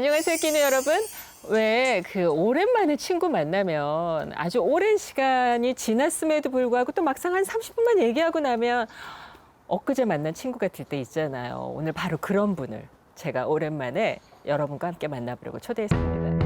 안녕하세요, 끼누 여러분. 왜 그 오랜만에 친구 만나면 아주 오랜 시간이 지났음에도 불구하고 또 막상 한 30분만 얘기하고 나면 엊그제 만난 친구 같을 때 있잖아요. 오늘 바로 그런 분을 제가 오랜만에 여러분과 함께 만나보려고 초대했습니다.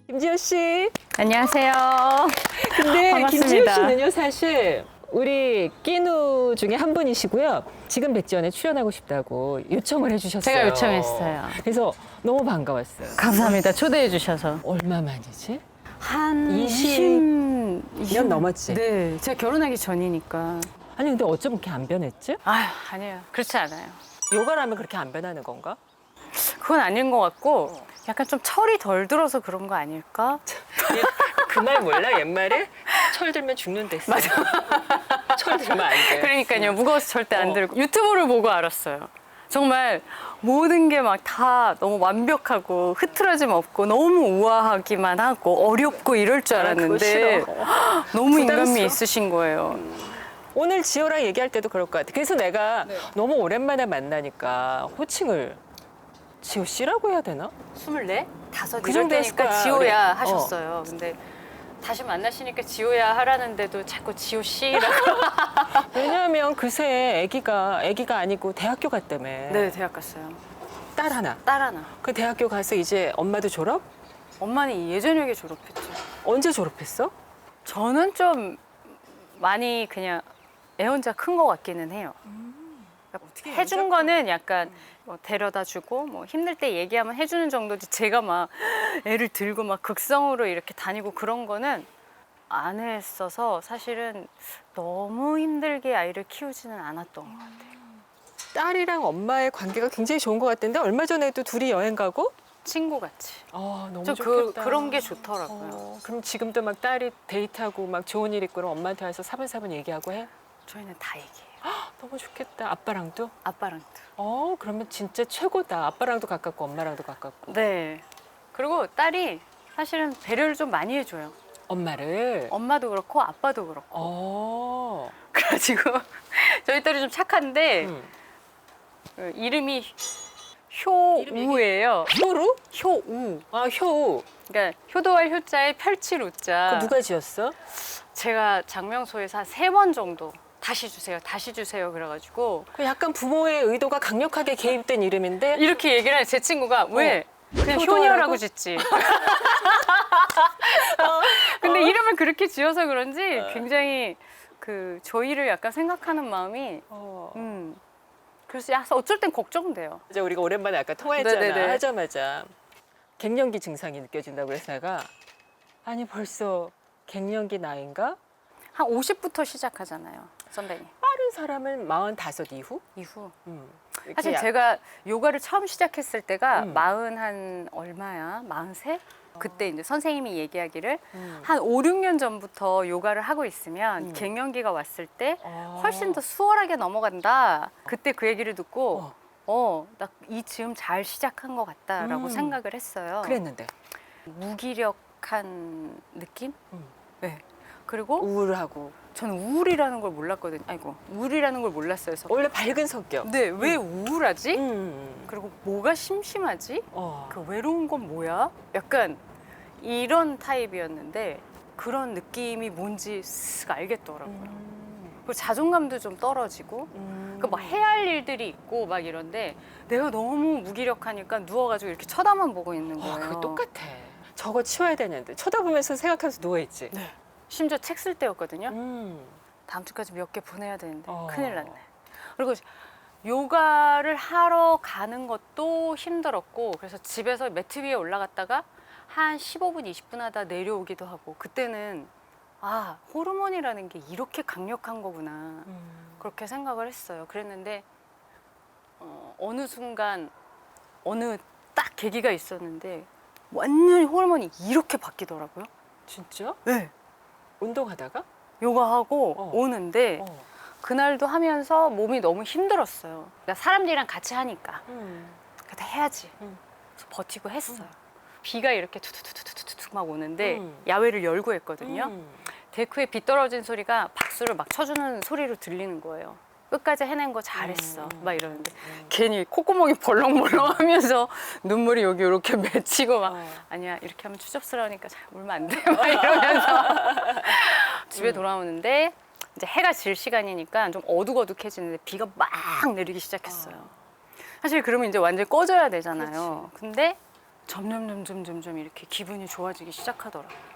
김지효 씨. 안녕하세요. 근데 반갑습니다. 김지효 씨는요, 사실 우리 끼누 중에 한 분이시고요. 지금 백지연에 출연하고 싶다고 요청을 해주셨어요. 제가 요청했어요. 그래서 너무 반가웠어요. 감사합니다. 초대해 주셔서. 얼마 만이지? 한 20 년 넘었지? 네. 제가 결혼하기 전이니까. 아니 근데 어쩜 그렇게 안 변했지? 아니에요. 그렇지 않아요. 요가를 하면 그렇게 안 변하는 건가? 그건 아닌 것 같고 약간 좀 철이 덜 들어서 그런 거 아닐까? 그 말 몰라? 옛말에? 철 들면 죽는데 있어. 맞아. 철 들면 안 돼. 그러니까요. 무거워서 절대 안 들고. 유튜브를 보고 알았어요. 정말 모든 게 막 다 너무 완벽하고 흐트러짐 없고 너무 우아하기만 하고 어렵고 이럴 줄 알았는데 그거 너무 인간미 부담스러워. 있으신 거예요. 오늘 지효랑 얘기할 때도 그럴 것 같아. 그래서 내가 너무 오랜만에 만나니까 호칭을 지효 씨라고 해야 되나? 24? 5 그 이럴 정도 했을 때니까 거야, 지호야 그래. 하셨어요. 근데 다시 만나시니까 지호야 하라는데도 자꾸 지호 씨라고. 왜냐하면 그새 아기가 아니고 대학교 갔다며. 네, 대학 갔어요. 딸 하나. 딸 하나. 그 대학교 가서 이제 엄마도 졸업? 엄마는 예전역에 졸업했죠. 언제 졸업했어? 저는 좀 많이 그냥 애 혼자 큰 것 같기는 해요. 그러니까 해준 거는 약간 뭐 데려다 주고 뭐 힘들 때 얘기하면 해주는 정도지 제가 막 애를 들고 막 극성으로 이렇게 다니고 그런 거는 안 했어서 사실은 너무 힘들게 아이를 키우지는 않았던 것 같아요. 딸이랑 엄마의 관계가 굉장히 좋은 것 같은데 얼마 전에도 둘이 여행 가고? 친구같이. 너무 좀 좋겠다. 그런 게 좋더라고요. 그럼 지금도 막 딸이 데이트하고 막 좋은 일 있고 그럼 엄마한테 와서 사분사분 얘기하고 해? 저희는 다 얘기해요. 너무 좋겠다. 아빠랑도? 아빠랑도. 그러면 진짜 최고다. 아빠랑도 가깝고 엄마랑도 가깝고. 네. 그리고 딸이 사실은 배려를 좀 많이 해줘요. 엄마를? 엄마도 그렇고 아빠도 그렇고. 어. 그래가지고 저희 딸이 좀 착한데 음. 그 이름이 효우예요. 효루? 효우. 효우. 그러니까 효도할 효자에 펼칠 우자. 누가 지었어? 제가 장명소에서 한 3번 정도 다시 주세요 그래가지고 그 약간 부모의 의도가 강력하게 개입된 이름인데 이렇게 얘기를 해. 제 친구가 왜 그냥 효도하라고? 효녀라고 짓지. 근데 이름을 그렇게 지어서 그런지 굉장히 그 저희를 약간 생각하는 마음이 그래서 어쩔 땐 걱정돼요. 이제 우리가 오랜만에 아까 통화했잖아. 네네네. 하자마자 갱년기 증상이 느껴진다고 그래서 내가 아니 벌써 갱년기 나이인가? 한 50부터 시작하잖아요, 선배님. 빠른 사람은 45 이후? 이후. 이렇게 사실 제가 요가를 처음 시작했을 때가 음. 40 얼마야? 43? 그때 이제 선생님이 얘기하기를 음. 한 5, 6년 전부터 요가를 하고 있으면 갱년기가 왔을 때 훨씬 더 수월하게 넘어간다. 그때 그 얘기를 듣고 나 이쯤 잘 시작한 것 같다라고 생각을 했어요. 그랬는데 무기력한 느낌? 네. 그리고 우울하고 저는 우울이라는 걸 몰랐거든요. 우울이라는 걸 몰랐어요. 그래서 원래 밝은 성격. 근데 왜 우울하지? 음. 그리고 뭐가 심심하지? 어. 그 외로운 건 뭐야? 약간 이런 타입이었는데 그런 느낌이 뭔지 쓱 알겠더라고요. 그리고 자존감도 좀 떨어지고 그 막 해야 할 일들이 있고 막 이런데 내가 너무 무기력하니까 누워가지고 이렇게 쳐다만 보고 있는 거예요. 그거 똑같아. 저거 치워야 되는데 쳐다보면서 생각하면서 누워있지. 네. 심지어 책 쓸 때였거든요. 음. 다음 주까지 몇 개 보내야 되는데 어. 큰일 났네. 그리고 요가를 하러 가는 것도 힘들었고 그래서 집에서 매트 위에 올라갔다가 한 15분, 20분 하다 내려오기도 하고 그때는 호르몬이라는 게 이렇게 강력한 거구나 그렇게 생각을 했어요. 그랬는데 어느 순간 어느 딱 계기가 있었는데 완전히 호르몬이 이렇게 바뀌더라고요. 진짜? 네. 운동하다가? 요가하고 오는데 그날도 하면서 몸이 너무 힘들었어요. 그러니까 사람들이랑 같이 하니까 그래도 해야지. 그래서 버티고 했어요. 비가 이렇게 투투투투투투 막 오는데 야외를 열고 했거든요. 데크에 비 떨어진 소리가 박수를 막 쳐주는 소리로 들리는 거예요. 끝까지 해낸 거 잘했어. 막 이러는데 괜히 콧구멍이 벌렁벌렁 하면서 눈물이 여기 이렇게 맺히고 막 아니야 이렇게 하면 추접스러우니까 잘 울면 안 돼. 막 이러면서 집에 돌아오는데 이제 해가 질 시간이니까 좀 어둑어둑해지는데 비가 막 내리기 시작했어요. 사실 그러면 이제 완전히 꺼져야 되잖아요. 근데 점점 이렇게 기분이 좋아지기 시작하더라고요.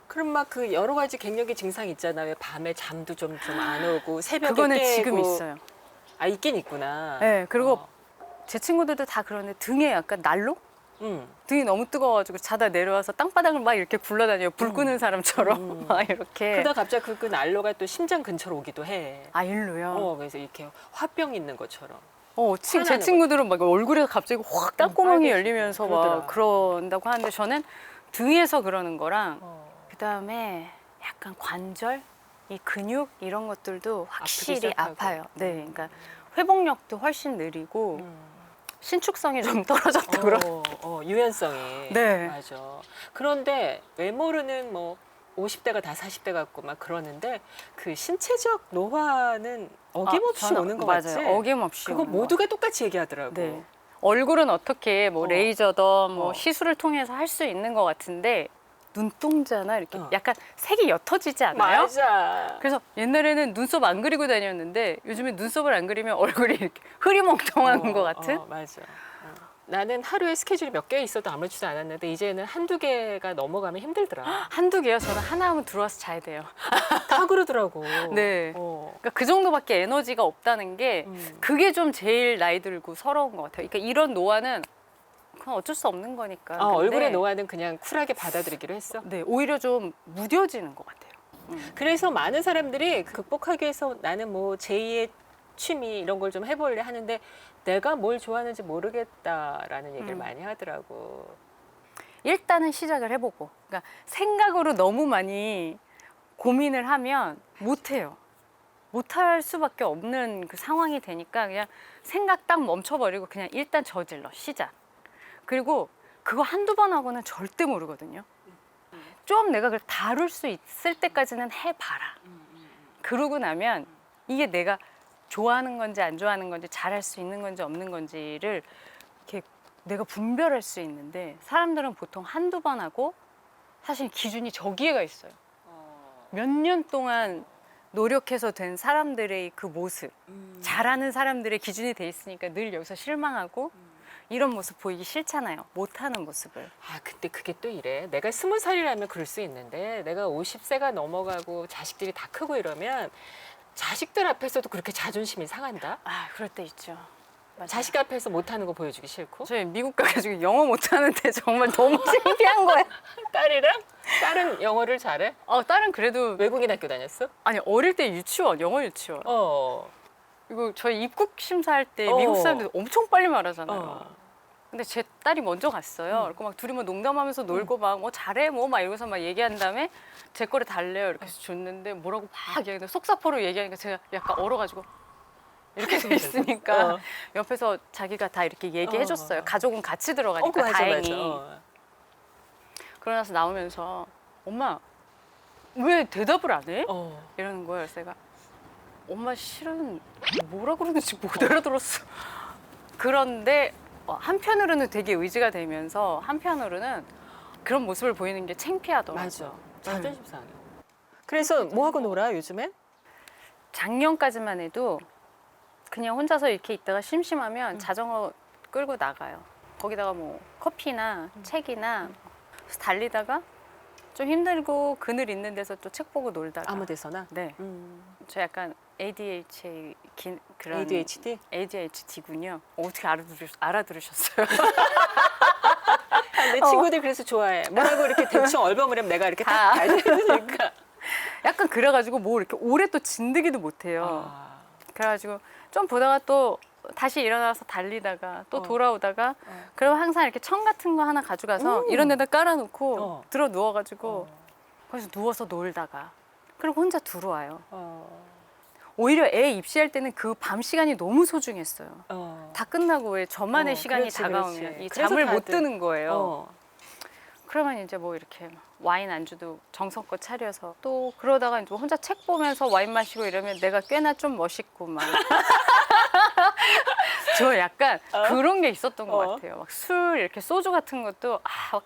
그럼 막 그 여러 가지 갱년기 증상 있잖아요. 왜 밤에 잠도 좀 안 오고 새벽에 그거는 깨고. 지금 있어요. 아 있긴 있구나. 네, 그리고 어. 제 친구들도 다 그러는데 등에 약간 난로? 음. 등이 너무 뜨거워가지고 자다 내려와서 땅바닥을 막 이렇게 굴러다녀요. 불 끄는 사람처럼 막 이렇게. 그러다 갑자기 그 난로가 또 심장 근처로 오기도 해. 아 일로요? 그래서 이렇게 화병 있는 것처럼. 제 화나는 친구들은 막 얼굴에서 갑자기 확 땅구멍이 빨개지고 열리면서 그러더라. 막 그런다고 하는데 저는 등에서 그러는 거랑 어. 그다음에 약간 관절, 이 근육 이런 것들도 확실히 시작하고. 아파요. 네, 그러니까 회복력도 훨씬 느리고 신축성이 좀 떨어졌다 그러. 유연성이. 네. 맞아. 그런데 외모로는 뭐 50대가 다 40대 같고 막 그러는데 그 신체적 노화는 어김없이 저는 오는 거 맞아요. 같지? 어김없이 그거 오는 거. 모두가 똑같이 얘기하더라고. 네. 얼굴은 어떻게 뭐 어. 레이저든 뭐 어. 시술을 통해서 할 수 있는 것 같은데 눈동자나 이렇게 어. 약간 색이 옅어지지 않아요? 맞아. 그래서 옛날에는 눈썹 안 그리고 다녔는데 요즘에 눈썹을 안 그리면 얼굴이 이렇게 흐리멍텅한 것 같은? 맞아. 나는 하루에 스케줄이 몇 개 있어도 아무렇지도 않았는데 이제는 한두 개가 넘어가면 힘들더라. 한두 개요. 저는 하나 하면 들어와서 자야 돼요. 다 그러더라고. 네. 어. 그러니까 그 정도밖에 에너지가 없다는 게 그게 좀 제일 나이 들고 서러운 것 같아요. 그러니까 이런 노화는 그건 어쩔 수 없는 거니까. 근데 얼굴의 노화는 그냥 쿨하게 받아들이기로 했어. 네, 오히려 좀 무뎌지는 것 같아요. 그래서 많은 사람들이 극복하기 위해서 나는 뭐 제2의 취미 이런 걸 좀 해볼래 하는데 내가 뭘 좋아하는지 모르겠다라는 얘기를 많이 하더라고. 일단은 시작을 해보고. 그러니까 생각으로 너무 많이 고민을 하면 못해요. 못할 수밖에 없는 그 상황이 되니까 그냥 생각 딱 멈춰버리고 그냥 일단 저질러 시작. 그리고 그거 한두 번 하고는 절대 모르거든요. 좀 내가 그걸 다룰 수 있을 때까지는 해봐라. 그러고 나면 이게 내가 좋아하는 건지 안 좋아하는 건지 잘할 수 있는 건지 없는 건지를 이렇게 내가 분별할 수 있는데 사람들은 보통 한두 번 하고 사실 기준이 저기에가 있어요. 몇 년 동안 노력해서 된 사람들의 그 모습, 잘하는 사람들의 기준이 돼 있으니까 늘 여기서 실망하고 이런 모습 보이기 싫잖아요. 못하는 모습을. 근데 그게 또 이래. 내가 20살이라면 그럴 수 있는데 내가 50세가 넘어가고 자식들이 다 크고 이러면 자식들 앞에서도 그렇게 자존심이 상한다? 그럴 때 있죠. 맞아요. 자식 앞에서 못하는 거 보여주기 싫고. 저희 미국 가가지고 영어 못하는데 정말 너무 창피한 거예요. 딸이랑? 딸은 영어를 잘해? 딸은 그래도 외국인 학교 다녔어? 아니 어릴 때 유치원, 영어 유치원. 이거 저희 입국 심사할 때 미국 사람들 엄청 빨리 말하잖아요. 근데 제 딸이 먼저 갔어요. 그리고 막 둘이 뭐 농담하면서 놀고 막 뭐 잘해 뭐 막 이러면서 막 얘기한 다음에 제 거를 달래요. 이렇게 해서 줬는데 뭐라고 막 얘기하는데 속사포로 얘기하니까 제가 약간 얼어가지고 이렇게 돼 있으니까 옆에서 자기가 다 이렇게 얘기해줬어요. 가족은 같이 들어가니까 맞아, 다행히. 맞아. 그러고 나서 나오면서 엄마 왜 대답을 안 해? 이러는 거예요. 그래서 제가 엄마 실은 뭐라 그러는지 못 알아들었어. 그런데 한편으로는 되게 의지가 되면서 한편으로는 그런 모습을 보이는 게 창피하더라고요. 맞아. 자존심 상해. 그래서 뭐 하고 놀아 요즘엔? 작년까지만 해도 그냥 혼자서 이렇게 있다가 심심하면 자전거 끌고 나가요. 거기다가 뭐 커피나 책이나 그래서 달리다가 좀 힘들고 그늘 있는 데서 또 책 보고 놀다가. 아무 데서나? 네. 저 약간 ADHD 그런 ADHD? ADHD군요. 어떻게 알아들으셨어요? 내 친구들 그래서 좋아해. 뭐라고 이렇게 대충 얼버무리면 내가 이렇게 딱 알려주니까. 약간 그래가지고 뭐 이렇게 오래 또 진드기도 못해요. 그래가지고 좀 보다가 또 다시 일어나서 달리다가 또 돌아오다가 그러면 항상 이렇게 청 같은 거 하나 가져가서 이런 데다 깔아놓고 들어 누워가지고 거기서 누워서 놀다가 그리고 혼자 들어와요. 오히려 애 입시할 때는 그 밤 시간이 너무 소중했어요. 다 끝나고 왜 저만의 시간이 그렇지, 다가오면 그렇지. 이 그래서 잠을 못 다들- 드는 거예요. 어. 그러면 이제 뭐 이렇게 와인 안주도 정성껏 차려서 또 그러다가 이제 혼자 책 보면서 와인 마시고 이러면 내가 꽤나 좀 멋있고 막. 저 약간 그런 게 있었던 것 같아요. 막 술 이렇게 소주 같은 것도 막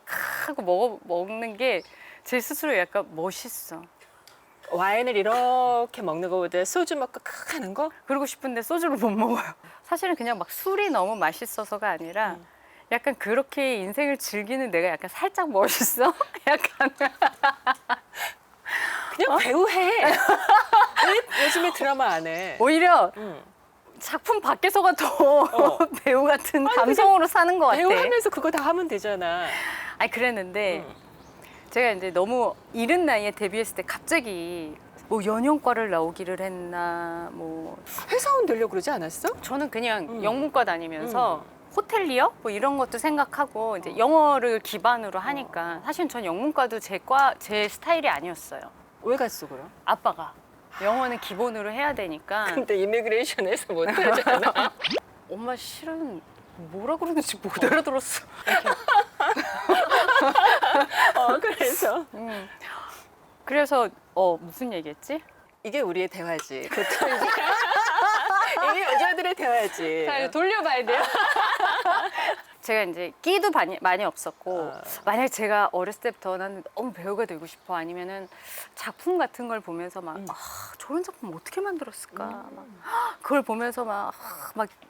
하고 먹는 게 제 스스로 약간 멋있어. 와인을 이렇게 먹는 것보다 소주 먹고 칵 하는 거? 그러고 싶은데 소주를 못 먹어요. 사실은 그냥 막 술이 너무 맛있어서가 아니라 약간 그렇게 인생을 즐기는 내가 약간 살짝 멋있어? 약간 그냥 배우 해. 왜 요즘에 드라마 안 해? 오히려 응. 작품 밖에서가 더 배우 같은 감성으로 사는 것 같아. 배우 하면서 그거 다 하면 되잖아. 아니 그랬는데 제가 이제 너무 이른 나이에 데뷔했을 때 갑자기 뭐 연영과를 나오기를 했나 뭐 회사원 되려고 그러지 않았어? 저는 그냥 영문과 다니면서 호텔리어 뭐 이런 것도 생각하고 이제 어. 영어를 기반으로 하니까 사실 전 영문과도 제 스타일이 아니었어요. 왜 갔어 그럼? 아빠가 영어는 기본으로 해야 되니까 근데 이미그레이션에서 못 하잖아. 엄마 실은 뭐라 그러는지 못 알아들었어. 그래서 그래서 무슨 얘기했지? 이게 우리의 대화지. 보통 이제 이게 여자들의 대화지. 자, 이거 돌려봐야 돼요. 제가 이제 끼도 많이 없었고 만약 제가 어렸을 때부터 나는 너무 배우가 되고 싶어 아니면은 작품 같은 걸 보면서 막 저런 작품 어떻게 만들었을까 막 그걸 보면서 막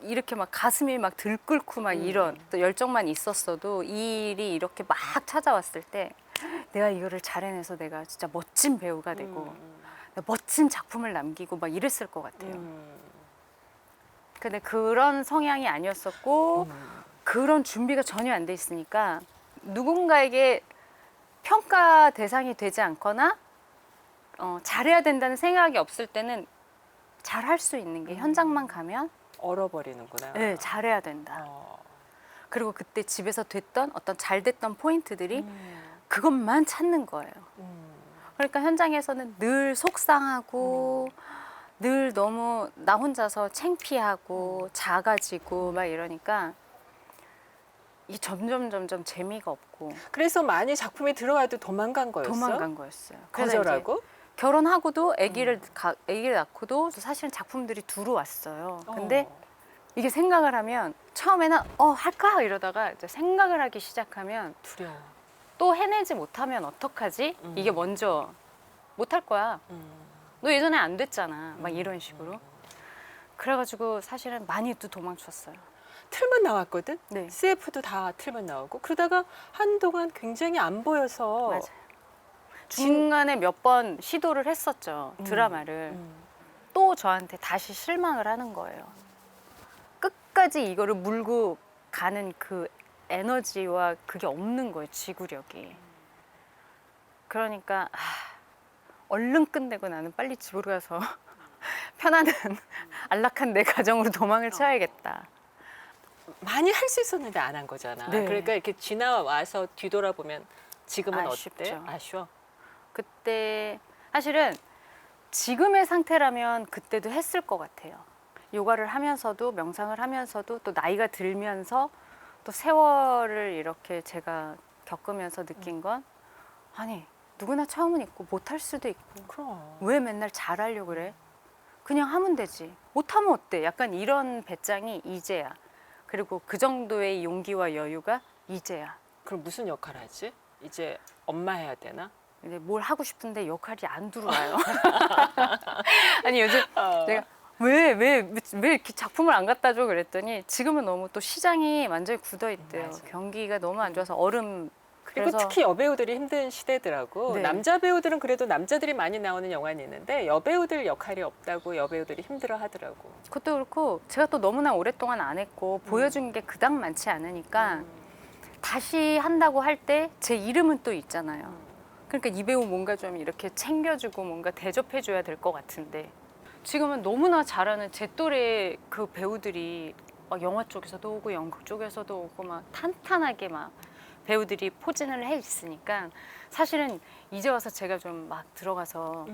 이렇게 막 가슴이 막 들끓고 막 이런 또 열정만 있었어도 이 일이 이렇게 막 찾아왔을 때 내가 이거를 잘 해내서 내가 진짜 멋진 배우가 되고 멋진 작품을 남기고 막 이랬을 것 같아요. 근데 그런 성향이 아니었었고 그런 준비가 전혀 안 돼 있으니까 누군가에게 평가 대상이 되지 않거나 잘해야 된다는 생각이 없을 때는 잘할 수 있는 게 현장만 가면 얼어버리는구나. 네, 잘해야 된다. 그리고 그때 집에서 됐던 어떤 잘 됐던 포인트들이 그것만 찾는 거예요. 그러니까 현장에서는 늘 속상하고 늘 너무 나 혼자서 창피하고 작아지고 막 이러니까 이 점점 재미가 없고 그래서 많이 작품에 들어와도 도망간 거였어? 도망간 거였어요. 그래서 거절하고? 이제 결혼하고도 아기를 낳고도 사실은 작품들이 들어왔어요. 근데 이게 생각을 하면 처음에는 할까 이러다가 이제 생각을 하기 시작하면 두려워. 또 해내지 못하면 어떡하지? 이게 먼저 못할 거야. 너 예전에 안 됐잖아. 막 이런 식으로. 그래가지고 사실은 많이 또 도망쳤어요. 틀만 나왔거든? 네. CF도 다 틀만 나오고 그러다가 한동안 굉장히 안 보여서 맞아요. 중간에 몇 번 시도를 했었죠. 드라마를. 또 저한테 다시 실망을 하는 거예요. 끝까지 이거를 물고 가는 그 에너지와 그게 없는 거예요. 지구력이. 그러니까 얼른 끝내고 나는 빨리 집으로 가서 편안한 안락한 내 가정으로 도망을 쳐야겠다. 많이 할 수 있었는데 안 한 거잖아. 네. 그러니까 이렇게 지나와서 뒤돌아보면 지금은 아쉽죠. 어때? 아쉬워? 그때 사실은 지금의 상태라면 그때도 했을 것 같아요. 요가를 하면서도 명상을 하면서도 또 나이가 들면서 또 세월을 이렇게 제가 겪으면서 느낀 건 아니 누구나 처음은 있고 못할 수도 있고 그럼. 왜 맨날 잘하려고 그래? 그냥 하면 되지. 못하면 어때? 약간 이런 배짱이 이제야. 그리고 그 정도의 용기와 여유가 이제야. 그럼 무슨 역할 하지? 이제 엄마 해야 되나? 이제 뭘 하고 싶은데 역할이 안 들어와요. 아니 요즘 내가 왜 이렇게 작품을 안 갖다 줘 그랬더니 지금은 너무 또 시장이 완전히 굳어 있대요. 맞아. 경기가 너무 안 좋아서 얼음 그리고 그래서 특히 여배우들이 힘든 시대더라고. 네. 남자 배우들은 그래도 남자들이 많이 나오는 영화는 있는데 여배우들 역할이 없다고 여배우들이 힘들어 하더라고. 그것도 그렇고 제가 또 너무나 오랫동안 안 했고 보여준 게 그닥 많지 않으니까 다시 한다고 할 때 제 이름은 또 있잖아요. 그러니까 이 배우 뭔가 좀 이렇게 챙겨주고 뭔가 대접해줘야 될 것 같은데 지금은 너무나 잘하는 제 또래 그 배우들이 막 영화 쪽에서도 오고 연극 쪽에서도 오고 막 탄탄하게 막 배우들이 포진을 해 있으니까 사실은 이제 와서 제가 좀 막 들어가서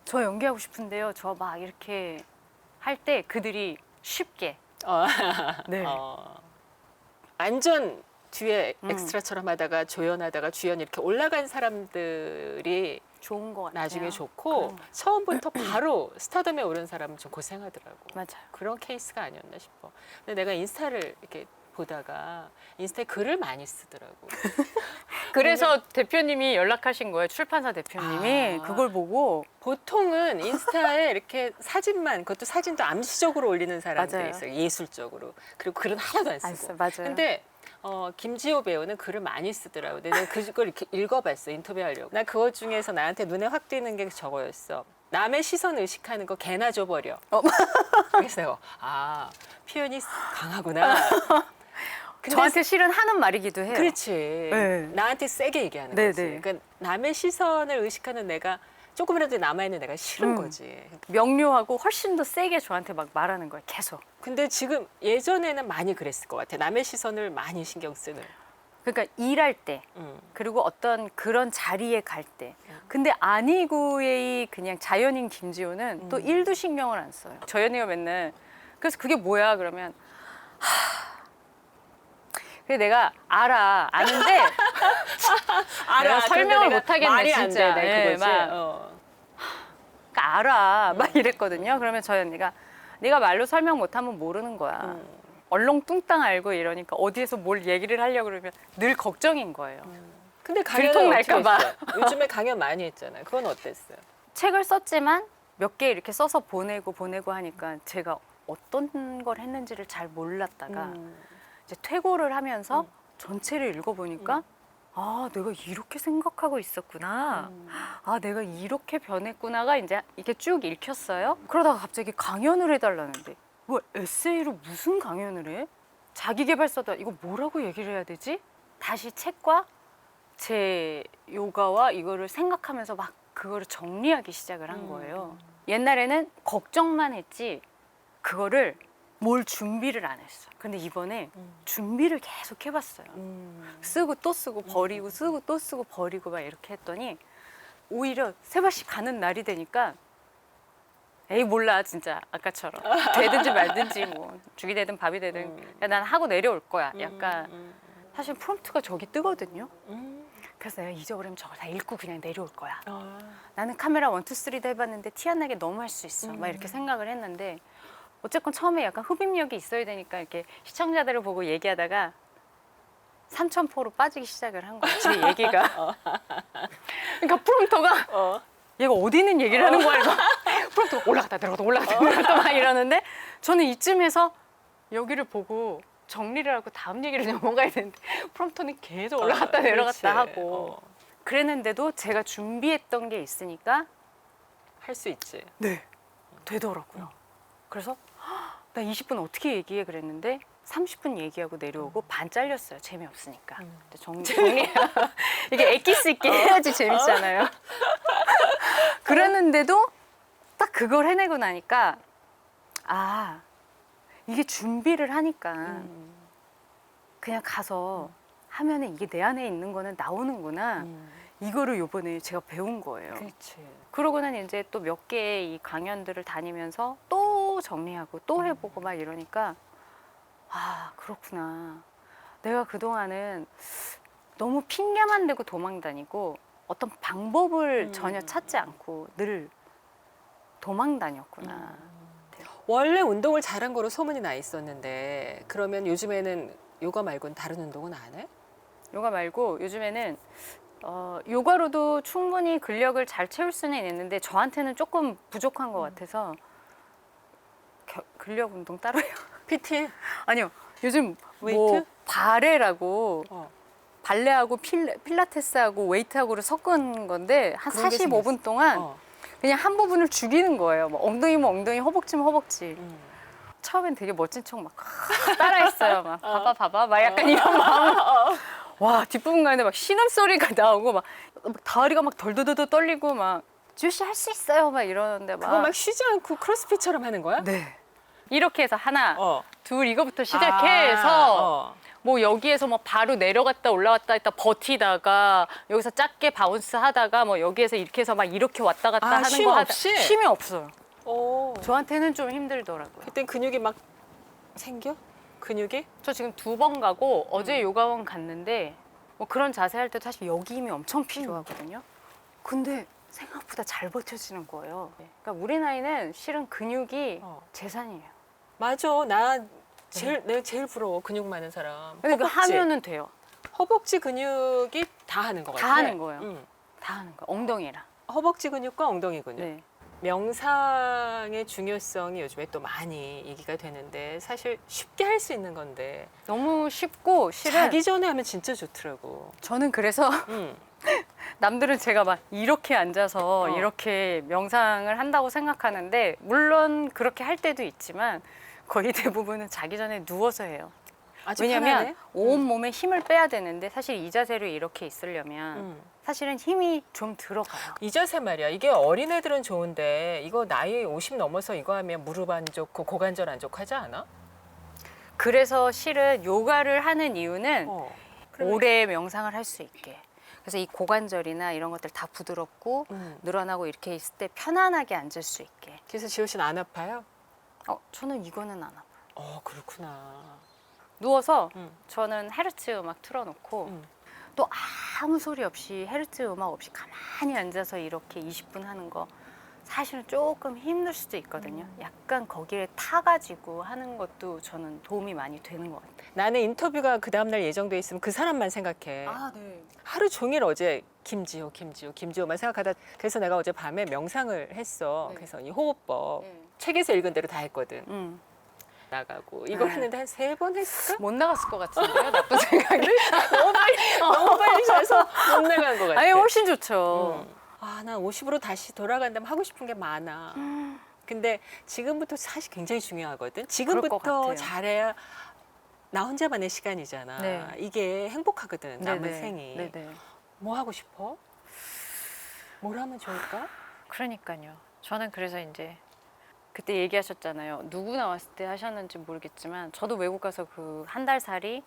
저 연기하고 싶은데요. 저 막 이렇게 할 때 그들이 쉽게 네. 완전 뒤에 음. 엑스트라처럼 하다가 조연하다가 주연 이렇게 올라간 사람들이 좋은 것 같아요. 나중에 좋고 그럼. 처음부터 바로 스타덤에 오른 사람은 좀 고생하더라고. 맞아요. 그런 케이스가 아니었나 싶어. 근데 내가 인스타를 이렇게 보다가 인스타에 글을 많이 쓰더라고. 그래서 대표님이 연락하신 거예요. 출판사 대표님이. 아. 그걸 보고 보통은 인스타에 이렇게 사진만, 그것도 사진도 암시적으로 올리는 사람들이 맞아요. 있어요. 예술적으로. 그리고 글은 하나도 안 쓰고. 안 써, 맞아요. 근데 김지호 배우는 글을 많이 쓰더라고. 근데 내가 그걸 이렇게 읽어봤어. 인터뷰하려고. 나 그것 중에서 나한테 눈에 확 띄는 게 저거였어. 남의 시선 의식하는 거 개나 줘버려. 그래서 내가 표현이 강하구나. 근데 저한테 실은 하는 말이기도 해요. 그렇지. 네. 나한테 세게 얘기하는 네, 거지. 네. 그러니까 남의 시선을 의식하는 내가 조금이라도 남아있는 내가 싫은 음. 거지. 명료하고 훨씬 더 세게 저한테 막 말하는 거예요. 계속. 근데 지금 예전에는 많이 그랬을 것 같아. 남의 시선을 많이 신경 쓰는. 그러니까 일할 때 그리고 어떤 그런 자리에 갈 때. 근데 아니고의 그냥 자연인 김지호는 또 일도 신경을 안 써요. 저연이가 맨날 그래서 그게 뭐야 그러면 그래 내가 아는데 내가 설명을 못 하겠네 말이 안 진짜. 되네, 네, 그거지. 막 그러니까 알아 막 이랬거든요. 그러면 저희 언니가 네가 말로 설명 못하면 모르는 거야. 얼렁뚱땅 알고 이러니까 어디에서 뭘 얘기를 하려고 그러면 늘 걱정인 거예요. 근데 강연은 들통날까 어떻게 봐. 했어요? 요즘에 강연 많이 했잖아요. 그건 어땠어요? 책을 썼지만 몇 개 이렇게 써서 보내고 하니까 제가 어떤 걸 했는지를 잘 몰랐다가 이제 퇴고를 하면서 전체를 읽어보니까 아, 내가 이렇게 생각하고 있었구나. 아, 내가 이렇게 변했구나가 이제 이게 쭉 읽혔어요. 그러다가 갑자기 강연을 해달라는데, 뭐 에세이로 무슨 강연을 해? 자기계발서다. 이거 뭐라고 얘기를 해야 되지? 다시 책과 제 요가와 이거를 생각하면서 막 그거를 정리하기 시작을 한 거예요. 옛날에는 걱정만 했지 그거를 뭘 준비를 안 했어. 근데 이번에 준비를 계속 해봤어요. 쓰고 또 쓰고 버리고 쓰고 또 쓰고 버리고 막 이렇게 했더니 오히려 세 번씩 가는 날이 되니까 에이 몰라 진짜 아까처럼 되든지 말든지 뭐 죽이 되든 밥이 되든 야, 난 하고 내려올 거야. 약간 사실 프롬프트가 저기 뜨거든요. 그래서 내가 잊어버리면 저걸 다 읽고 그냥 내려올 거야. 나는 카메라 1, 2, 3도 해봤는데 티 안 나게 너무 할 수 있어. 막 이렇게 생각을 했는데 어쨌건 처음에 약간 흡입력이 있어야 되니까 이렇게 시청자들을 보고 얘기하다가 삼천포로 빠지기 시작을 한 거야. 제 얘기가. 그러니까 프롬프터가 얘가 어디 있는 얘기를 하는 거야. 프롬프터가 올라갔다 내려갔다 올라갔다 내려갔다 막 이러는데 저는 이쯤에서 여기를 보고 정리를 하고 다음 얘기를 넘어가야 되는데 프롬프터는 계속 올라갔다 내려갔다 그렇지. 하고 그랬는데도 제가 준비했던 게 있으니까 할 수 있지. 네 되더라고요. 그래서 나 20분 어떻게 얘기해 그랬는데 30분 얘기하고 내려오고 반 잘렸어요. 재미없으니까. 근데 정리 이게 엑기스 있게 해야지 재밌잖아요. 그랬는데도 딱 그걸 해내고 나니까 아 이게 준비를 하니까 그냥 가서 하면은 이게 내 안에 있는 거는 나오는구나. 이거를 요번에 제가 배운 거예요. 그렇지. 그러고는 이제 또 몇 개의 이 강연들을 다니면서 또 정리하고 또 해보고 막 이러니까 아 그렇구나. 내가 그동안은 너무 핑계만 대고 도망 다니고 어떤 방법을 전혀 찾지 않고 늘 도망 다녔구나. 원래 운동을 잘한 거로 소문이 나 있었는데 그러면 요즘에는 요가 말고는 다른 운동은 안 해? 요가 말고 요즘에는 요가로도 충분히 근력을 잘 채울 수는 있는데 저한테는 조금 부족한 것 같아서 근력 운동 따로 해요. PT? 아니요. 요즘 웨이트? 뭐 바레라고 어. 발레하고 필라테스하고 웨이트하고를 섞은 건데 한 그런 게 45분 동안 어. 그냥 한 부분을 죽이는 거예요. 뭐 엉덩이면 엉덩이, 허벅지면 허벅지. 처음엔 되게 멋진 척 막 따라했어요. 막 봐봐 막 약간 이런 마음. 와 뒷부분 가는데 막 신음소리가 나오고 막 다리가 막 덜덜덜 떨리고 막 주씨 할 수 있어요 막 이러는데 막 그거 막 쉬지 않고 크로스핏처럼 하는 거야? 네. 이렇게 해서 하나 어. 둘 이거부터 시작해서 뭐 여기에서 뭐 바로 내려갔다 올라갔다 했다 버티다가 여기서 작게 바운스 하다가 뭐 여기에서 이렇게 해서 막 이렇게 왔다 갔다 하는 쉼 거 하다 없이? 쉼이 없어요. 오. 저한테는 좀 힘들더라고요. 그땐 근육이 막 생겨? 근육이? 저 지금 2번 가고 어제 요가원 갔는데 뭐 그런 자세 할 때도 사실 여기 힘이 엄청 필요하거든요. 근데 생각보다 잘 버텨지는 거예요. 그러니까 우리 나이는 실은 근육이 재산이에요. 맞아. 내가 제일 부러워. 근육 많은 사람. 근데 그 허벅지. 하면은 돼요. 허벅지 근육이 다 하는 것 같아. 다 하는 거예요. 응. 다 하는 거예요. 엉덩이랑. 허벅지 근육과 엉덩이 근육. 네. 명상의 중요성이 요즘에 또 많이 얘기가 되는데 사실 쉽게 할 수 있는 건데 너무 쉽고 실은 자기 전에 하면 진짜 좋더라고. 저는 그래서 응. 남들은 제가 막 이렇게 앉아서 어. 이렇게 명상을 한다고 생각하는데 물론 그렇게 할 때도 있지만 거의 대부분은 자기 전에 누워서 해요. 아주 왜냐면 편하네. 온 몸에 힘을 빼야 되는데 사실 이 자세로 이렇게 있으려면 응. 사실은 힘이 좀 들어가요. 이 자세 말이야. 이게 어린애들은 좋은데 이거 나이 50 넘어서 이거 하면 무릎 안 좋고 고관절 안 좋고 하지 않아? 그래서 실은 요가를 하는 이유는 그러면- 오래 명상을 할 수 있게. 그래서 이 고관절이나 이런 것들 다 부드럽고 늘어나고 이렇게 있을 때 편안하게 앉을 수 있게. 그래서 지호 씨는 안 아파요? 저는 이거는 안 아파요. 그렇구나. 누워서 응. 저는 헤르츠 음악 틀어놓고 응. 또 아무 소리 없이 헤르츠 음악 없이 가만히 앉아서 이렇게 20분 하는 거 사실은 조금 힘들 수도 있거든요. 약간 거기에 타가지고 하는 것도 저는 도움이 많이 되는 것 같아요. 나는 인터뷰가 그 다음날 예정돼 있으면 그 사람만 생각해. 네. 하루 종일 어제 김지호만 생각하다 그래서 내가 어제 밤에 명상을 했어. 네. 그래서 이 호흡법 네. 책에서 읽은 대로 다 했거든. 나가고 이걸 네. 했는데 한 3번 했을까? 못 나갔을 것 같은데요, 나쁜 생각이. 너무 빨리 자서 못 나간 것 같아. 아니 훨씬 좋죠. 난 50으로 다시 돌아간다면 하고 싶은 게 많아. 근데 지금부터 사실 굉장히 중요하거든. 것 지금부터 같아요. 잘해야 나 혼자만의 시간이잖아. 네. 이게 행복하거든, 남은 네네. 생이. 네네. 뭐 하고 싶어? 뭘 하면 좋을까? 그러니까요. 저는 그래서 이제 그때 얘기하셨잖아요. 누구 나왔을 때 하셨는지 모르겠지만 저도 외국 가서 그 한 달 살이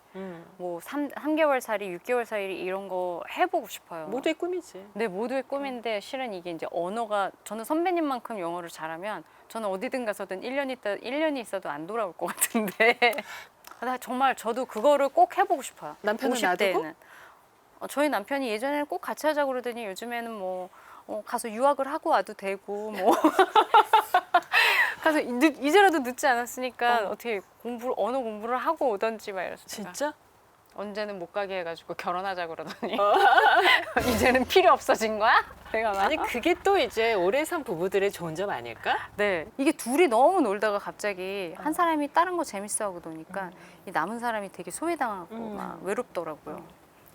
뭐 3개월 살이 6개월 살이 이런 거 해보고 싶어요. 모두의 꿈이지. 네, 모두의 꿈인데 실은 이게 이제 언어가 저는 선배님만큼 영어를 잘하면 저는 어디든 가서든 1년이 있어도 안 돌아올 것 같은데 나 정말 저도 그거를 꼭 해보고 싶어요. 남편은 50대에는. 저희 남편이 예전에는 꼭 같이 하자고 그러더니 요즘에는 뭐 가서 유학을 하고 와도 되고 뭐 가서 이제라도 늦지 않았으니까 어떻게 언어 공부를 하고 오던지 막 이랬어요. 진짜? 언제는 못 가게 해가지고 결혼하자 그러더니 이제는 필요 없어진 거야? 내가 막 아니 그게 또 이제 오래 산 부부들의 좋은 점 아닐까? 네 이게 둘이 너무 놀다가 갑자기 한 사람이 다른 거 재밌어하고 노니까 이 남은 사람이 되게 소외당하고 막 외롭더라고요.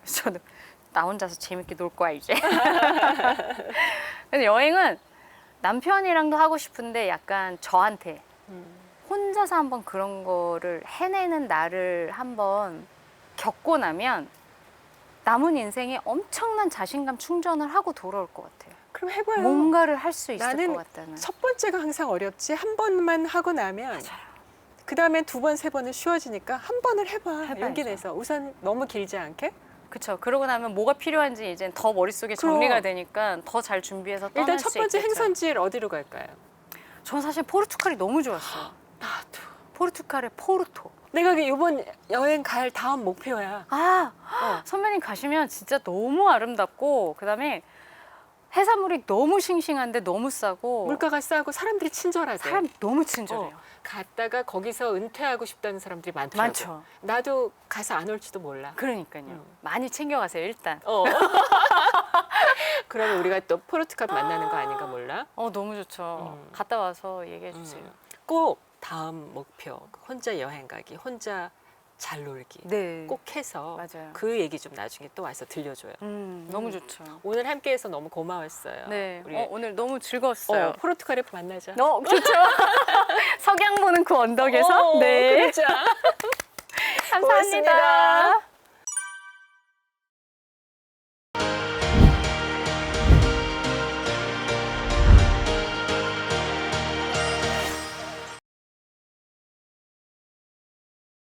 그래서 저는 나 혼자서 재밌게 놀 거야 이제. 근데 여행은 남편이랑도 하고 싶은데 약간 저한테 혼자서 한번 그런 거를 해내는 날을 한번 겪고 나면 남은 인생에 엄청난 자신감 충전을 하고 돌아올 것 같아요. 그럼 해봐요. 뭔가를 할 수 있을 나는 것 같다는. 첫 번째가 항상 어렵지. 한 번만 하고 나면 그 다음에 2번, 3번은 쉬워지니까 한 번을 해봐. 해봐야죠. 용기 내서. 우선 너무 길지 않게. 그렇죠. 그러고 나면 뭐가 필요한지 이제 더 머릿속에 그럼. 정리가 되니까 더 잘 준비해서 떠날 일단 수 첫 번째 있겠죠. 행선지를 어디로 갈까요? 저는 사실 포르투갈이 너무 좋았어요. 나도. 포르투갈의 포르토. 내가 이번 여행 갈 다음 목표야. 선배님 가시면 진짜 너무 아름답고 그다음에 해산물이 너무 싱싱한데 너무 싸고 물가가 싸고 사람들이 친절하대. 사람 너무 친절해요. 갔다가 거기서 은퇴하고 싶다는 사람들이 많더라고. 많죠. 나도 가서 안 올지도 몰라. 그러니까요. 많이 챙겨가세요 일단. 그러면 우리가 또 포르투갈 만나는 거 아닌가 몰라. 너무 좋죠. 갔다 와서 얘기해 주세요. 꼭 다음 목표 혼자 여행 가기, 혼자 잘 놀기 네. 꼭 해서 맞아요. 그 얘기 좀 나중에 또 와서 들려줘요. 너무 좋죠. 오늘 함께해서 너무 고마웠어요. 네. 우리 오늘 너무 즐거웠어요. 포르투갈에서 만나자. 좋죠. 석양 보는 그 언덕에서. 네. 그러자. 감사합니다. 고맙습니다.